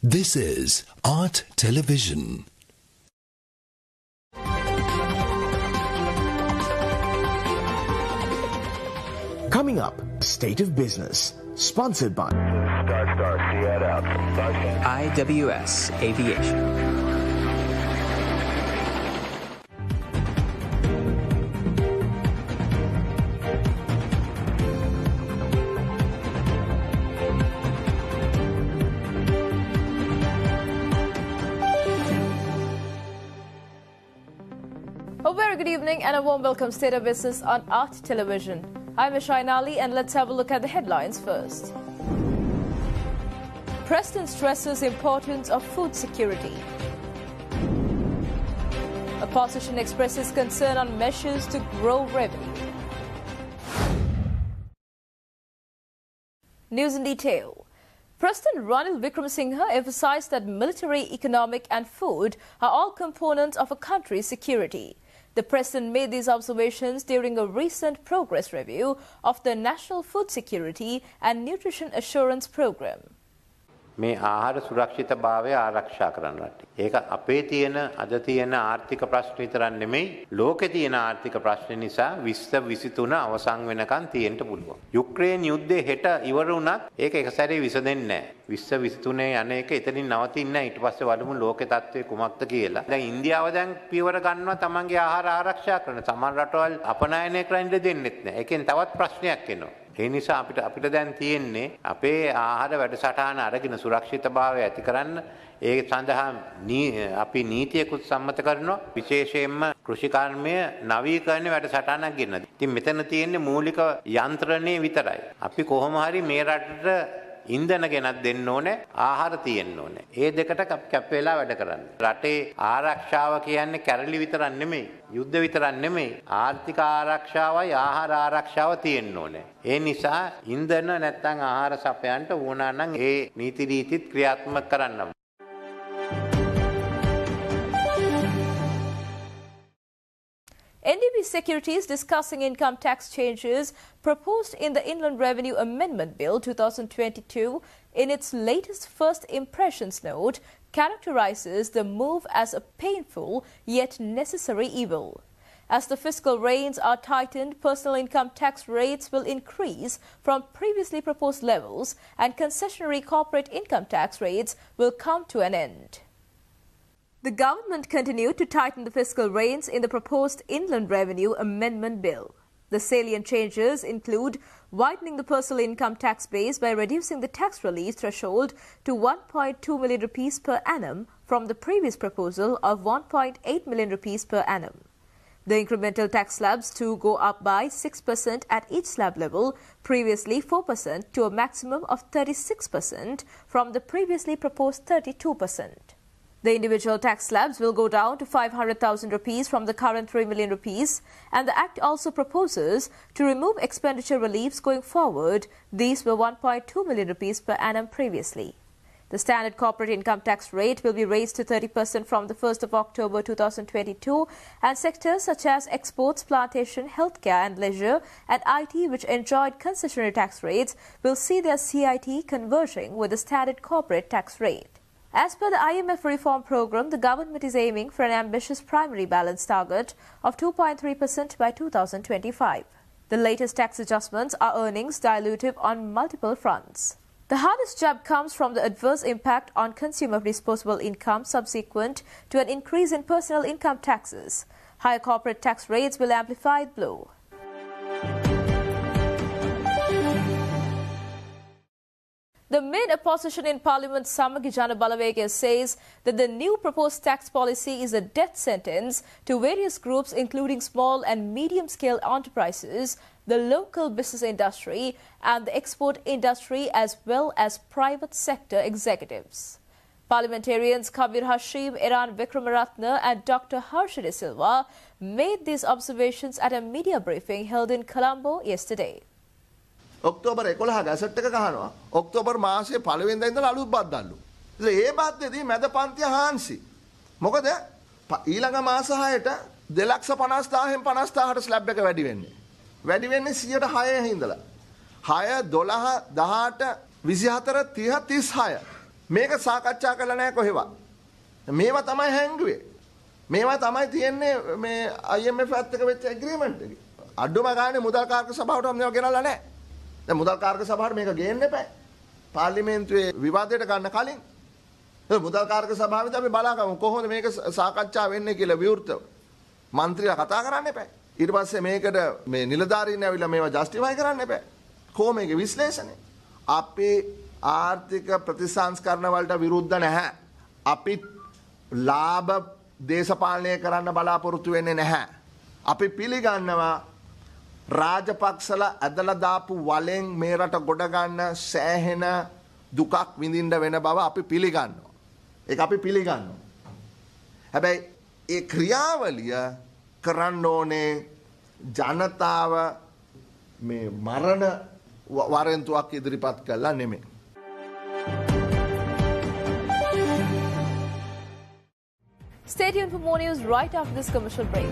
This is Art Television. Coming up, State of Business, sponsored by IWS Aviation. A very good evening and a warm welcome to State of Business on Art Television. I'm Ishain Ali and let's have a look at the headlines first. President stresses importance of food security. Opposition expresses concern on measures to grow revenue. News in detail. President Ranil Wickremesinghe emphasized that military, economic and food are all components of a country's security. The President made these observations during a recent progress review of the National Food Security and Nutrition Assurance Program. මේ ආහාර සුරක්ෂිතභාවය ආරක්ෂා කරන්න රටේ. ඒක අපේ තියෙන අද තියෙන ආර්ථික ප්‍රශ්න විතරක් නෙමෙයි ලෝකේ තියෙන ආර්ථික ප්‍රශ්න නිසා 2023 අවසන් වෙනකන් තියෙන්න පුළුවන්. යුක්‍රේන් යුද්ධේ හෙට ඉවර වුණත් ඒක එක සැරේ විසඳෙන්නේ නැහැ. 2023 යන එක එතනින් නවතින්නේ නැහැ. ඊට පස්සේ වලමු ලෝකේ තත්ත්වය කුමක්ද කියලා. දැන් ඉන්දියාව දැන් පියවර ගන්නවා තමන්ගේ ආහාර ආරක්ෂා කරන. සමහර රටවල් අපනයනය කරන්න දෙන්නෙත් නැහැ. ඒකෙන් තවත් ප්‍රශ්නයක් එනවා. ඒ නිසා අපිට දැන් තියෙන්නේ අපේ ආහාර වැඩසටහන අරගෙන සුරක්ෂිතභාවය ඇති කරන්න ඒ සඳහා අපි නීතියකුත් සම්මත කරනවා විශේෂයෙන්ම කෘෂිකර්මය නවීකරණ වැඩසටහනක් ගෙනද. ඉතින් මෙතන තියෙන්නේ මූලික යන්ත්‍රණේ විතරයි. අපි කොහොම හරි මේ රටට ඉන්ධන ගෙනත් දෙන්න ඕනේ ආහාර තියෙන්න ඕනේ. ඒ දෙකට කැප් වෙලා වැඩ කරන්න. රටේ ආරක්ෂාව කියන්නේ කැරලි විතරක් නෙමෙයි, යුද්ධ විතරක් නෙමෙයි, ආර්ථික ආරක්ෂාවයි ආහාර ආරක්ෂාව තියෙන්න ඕනේ. ඒ නිසා ඉන්ධන නැත්නම් ආහාර සපයන්න ඕනා නම් ඒ නීති රීතිත් ක්‍රියාත්මක කරන්න. NDB Securities discussing income tax changes proposed in the Inland Revenue Amendment Bill 2022 in its latest first impressions note characterizes the move as a painful yet necessary evil. As the fiscal reins are tightened, personal income tax rates will increase from previously proposed levels and concessionary corporate income tax rates will come to an end. The government continued to tighten the fiscal reins in the proposed Inland Revenue Amendment Bill. The salient changes include widening the personal income tax base by reducing the tax relief threshold to 1.2 million rupees per annum from the previous proposal of 1.8 million rupees per annum. The incremental tax slabs to go up by 6% at each slab level, previously 4% to a maximum of 36% from the previously proposed 32%. The individual tax slabs will go down to 500,000 rupees from the current 3 million rupees, and the Act also proposes to remove expenditure reliefs going forward. These were 1.2 million rupees per annum previously. The standard corporate income tax rate will be raised to 30% from the 1st of October 2022, and sectors such as exports, plantation, healthcare and leisure, and IT, which enjoyed concessionary tax rates, will see their CIT converging with the standard corporate tax rate. As per the IMF reform program, the government is aiming for an ambitious primary balance target of 2.3% by 2025. The latest tax adjustments are earnings dilutive on multiple fronts. The hardest jab comes from the adverse impact on consumer disposable income subsequent to an increase in personal income taxes. Higher corporate tax rates will amplify the blow. The main opposition in Parliament, Samagi Jana Balawega, says that the new proposed tax policy is a death sentence to various groups including small and medium-scale enterprises, the local business industry and the export industry as well as private sector executives. Parliamentarians Kabir Hashim, Iran Vikramaratne and Dr. Harshide De Silva made these observations at a media briefing held in Colombo yesterday. October 11 gazette එක ගහනවා. October මාසයේ පළවෙනිදා ඉඳලා අලුත් බත් දැල්ලු. ඉතින් ඒ බද්දේදී මැද පන්තිය හාන්සි. මොකද ඊළඟ මාස 6ට 2,50,000න් 50,000ට ස්ලැබ් එක වැඩි වෙන්නේ. වැඩි වෙන්නේ 106 ඉඳලා. 6 12 18 24 30 36 මේක සාකච්ඡා කළා නැහැ කොහෙවත්. මේවා තමයි හැංගුවේ. මේවා තමයි තියෙන්නේ මේ IMF එකත් එක්ක වෙච්ච ඇග්‍රීමන්ට් එකේ. අඩුම ගානේ මුදල් කාර්ක සභාවට මේවා ගෙනල්ලා නැහැ. දැන් මුදල් කාර්ක සභාවට මේක ගේන්න එපා. පාර්ලිමේන්තුවේ විවාදයට ගන්න කලින් මුදල් කාර්ක සභාවෙත් අපි බලාගමු කොහොමද මේක සාකච්ඡා වෙන්නේ කියලා විවෘතව. මන්ත්‍රීලා කතා කරන්න එපා. ඊට පස්සේ මේකට මේ නිලධාරීන් ඇවිල්ලා මේවා ජස්ටිෆයි කරන්න එපා. කොහොම මේකේ විශ්ලේෂණය? අපේ ආර්ථික ප්‍රතිසංස්කරණ වලට විරුද්ධ නැහැ. අපි ලාභ දේශපාලනය කරන්න බලාපොරොත්තු වෙන්නේ නැහැ. අපි පිළිගන්නවා රාජපක්ෂලා ඇදලා දාපු වලෙන් මේ රට ගොඩ ගන්න සෑහෙන දුකක් විඳින්න වෙන බව අපි පිළිගන්නවා. ඒක අපි පිළිගන්නවා. හැබැයි ඒ ක්‍රියාවලිය කරන්න ඕනේ ජනතාව මේ මරණ වරෙන්තුවක් ඉදිරිපත් කළා නෙමෙයි. Stay tuned for more news right after this commercial break.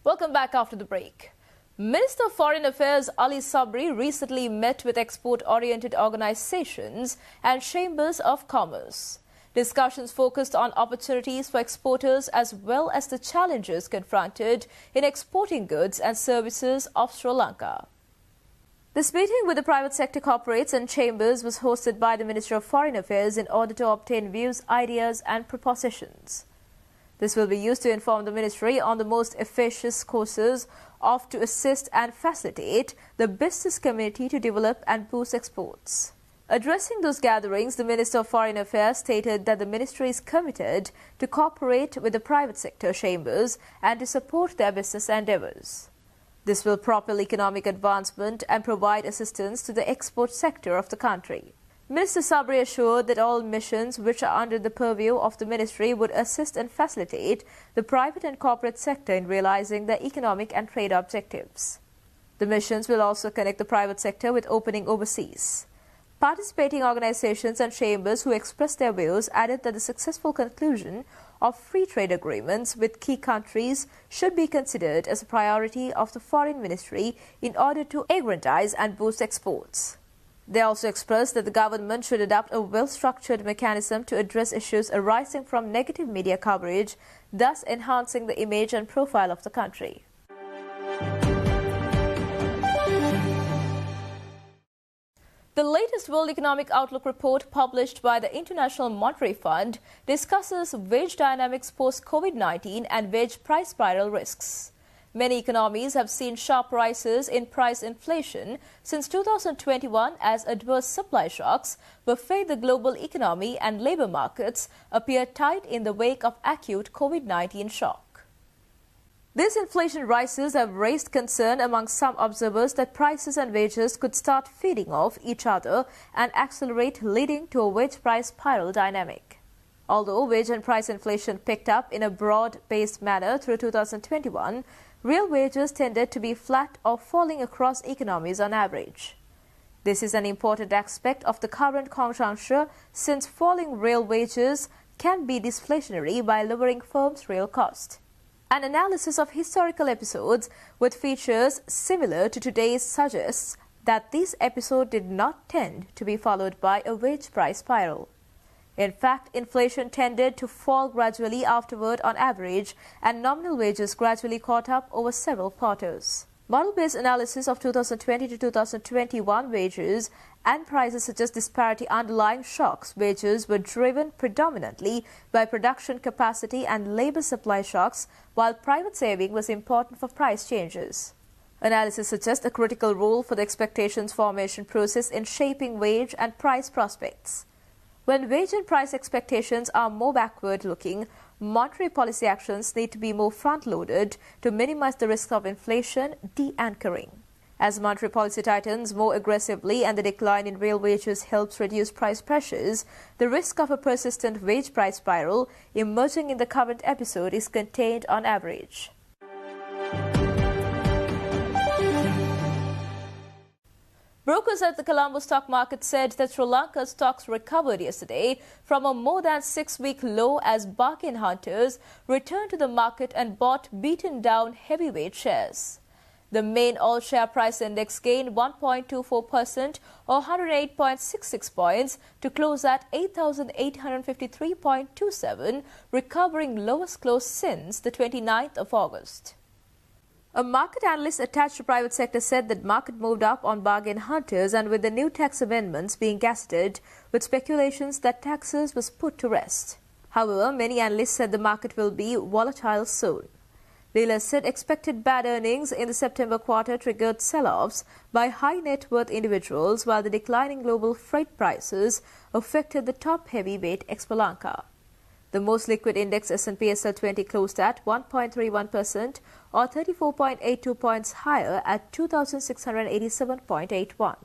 Welcome back after the break. Minister of Foreign Affairs Ali Sabri recently met with export-oriented organizations and chambers of commerce. Discussions focused on opportunities for exporters as well as the challenges confronted in exporting goods and services of Sri Lanka. This meeting with the private sector corporates and chambers was hosted by the Minister of Foreign Affairs in order to obtain views, ideas and propositions. This will be used to inform the ministry on the most efficacious courses of to assist and facilitate the business community to develop and boost exports. Addressing those gatherings, the Minister of Foreign Affairs stated that the ministry is committed to cooperate with the private sector chambers and to support their business endeavors. This will propel economic advancement and provide assistance to the export sector of the country. Minister Sabri assured that all missions which are under the purview of the ministry would assist and facilitate the private and corporate sector in realizing their economic and trade objectives. The missions will also connect the private sector with opening overseas. Participating organizations and chambers who expressed their views added that the successful conclusion of free trade agreements with key countries should be considered as a priority of the Foreign Ministry in order to aggrandize and boost exports. They also expressed that the government should adopt a well-structured mechanism to address issues arising from negative media coverage, thus enhancing the image and profile of the country. The latest World Economic Outlook report published by the International Monetary Fund discusses wage dynamics post-COVID-19 and wage price spiral risks. Many economies have seen sharp rises in price inflation since 2021 as adverse supply shocks buffet the global economy and labor markets appear tight in the wake of acute COVID-19 shock. These inflation rises have raised concern among some observers that prices and wages could start feeding off each other and accelerate, leading to a wage price spiral dynamic. Although wage and price inflation picked up in a broad-based manner through 2021, real wages tended to be flat or falling across economies on average. This is an important aspect of the current conjuncture since falling real wages can be deflationary by lowering firms' real cost. An analysis of historical episodes with features similar to today's suggests that this episode did not tend to be followed by a wage price spiral. In fact, inflation tended to fall gradually afterward on average, and nominal wages gradually caught up over several quarters. Model-based analysis of 2020 to 2021 wages and prices suggest disparity underlying shocks. Wages were driven predominantly by production capacity and labor supply shocks, while private saving was important for price changes. Analysis suggests a critical role for the expectations formation process in shaping wage and price prospects. When wage and price expectations are more backward-looking, monetary policy actions need to be more front-loaded to minimize the risk of inflation de-anchoring. As monetary policy tightens more aggressively and the decline in real wages helps reduce price pressures, the risk of a persistent wage price spiral emerging in the current episode is contained on average. Brokers at the Colombo stock market said that Sri Lanka's stocks recovered yesterday from a more than 6-week low as bargain hunters returned to the market and bought beaten down heavyweight shares. The main all-share price index gained 1.24% or 108.66 points to close at 8,853.27, recovering lowest close since the 29th of August. A market analyst attached to private sector said that market moved up on bargain hunters and with the new tax amendments being gazetted, with speculations that taxes was put to rest. However, many analysts said the market will be volatile soon. Dealers said expected bad earnings in the September quarter triggered sell-offs by high net worth individuals, while the declining global freight prices affected the top heavyweight Expo Lanka. The most liquid index S&P SL20 closed at 1.31% or 34.82 points higher at 2,687.81.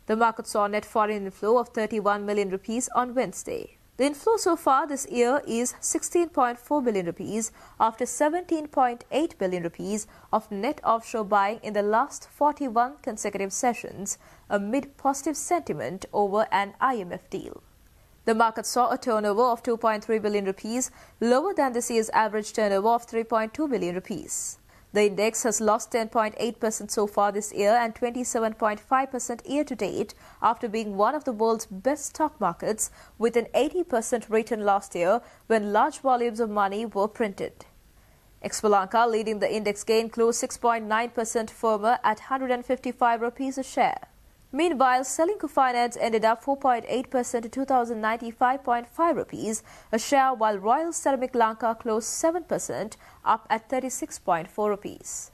The market saw net foreign inflow of 31 million rupees on Wednesday. The inflow so far this year is 16.4 billion rupees after 17.8 billion rupees of net offshore buying in the last 41 consecutive sessions amid positive sentiment over an IMF deal. The market saw a turnover of 2.3 billion rupees, lower than this year's average turnover of 3.2 billion rupees. The index has lost 10.8% so far this year and 27.5% year-to-date after being one of the world's best stock markets, with an 80% return last year when large volumes of money were printed. Expo Lanka, leading the index gain, closed 6.9% firmer at 155 rupees a share. Meanwhile, Selinku Finance ended up 4.8% to 2,095.5 rupees a share, while Royal Ceramic Lanka closed 7% up at 36.4 rupees.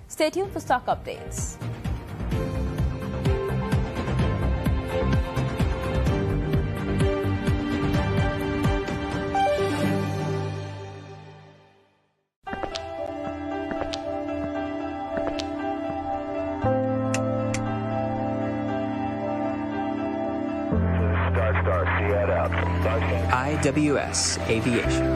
Stay tuned for stock updates. IWS Aviation.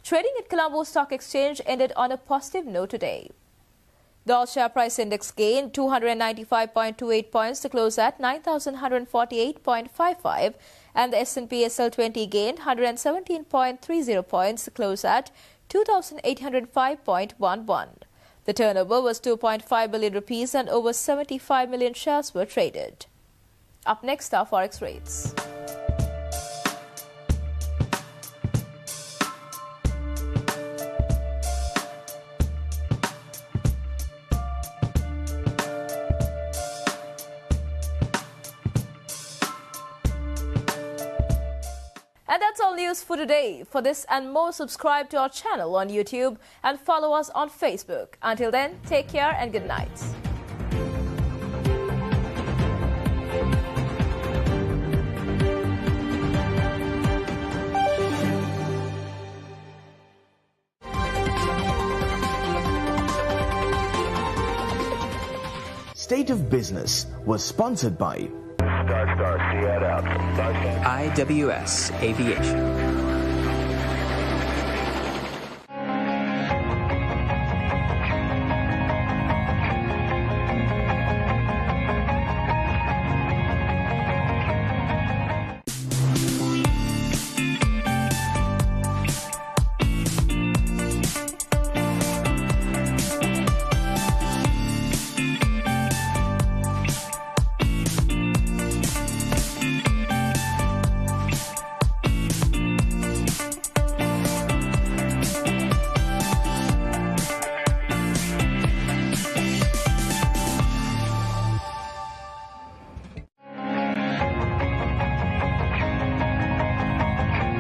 Trading at Colombo Stock Exchange ended on a positive note today. The all-share price index gained 295.28 points to close at 9,148.55, and the S&P SL20 gained 117.30 points to close at 2,805.11. The turnover was 2.5 billion rupees and over 75 million shares were traded. Up next are forex rates. And that's all news for today. For this and more, subscribe to our channel on YouTube and follow us on Facebook. Until then, take care and good night. State of Business was sponsored by IWS Aviation.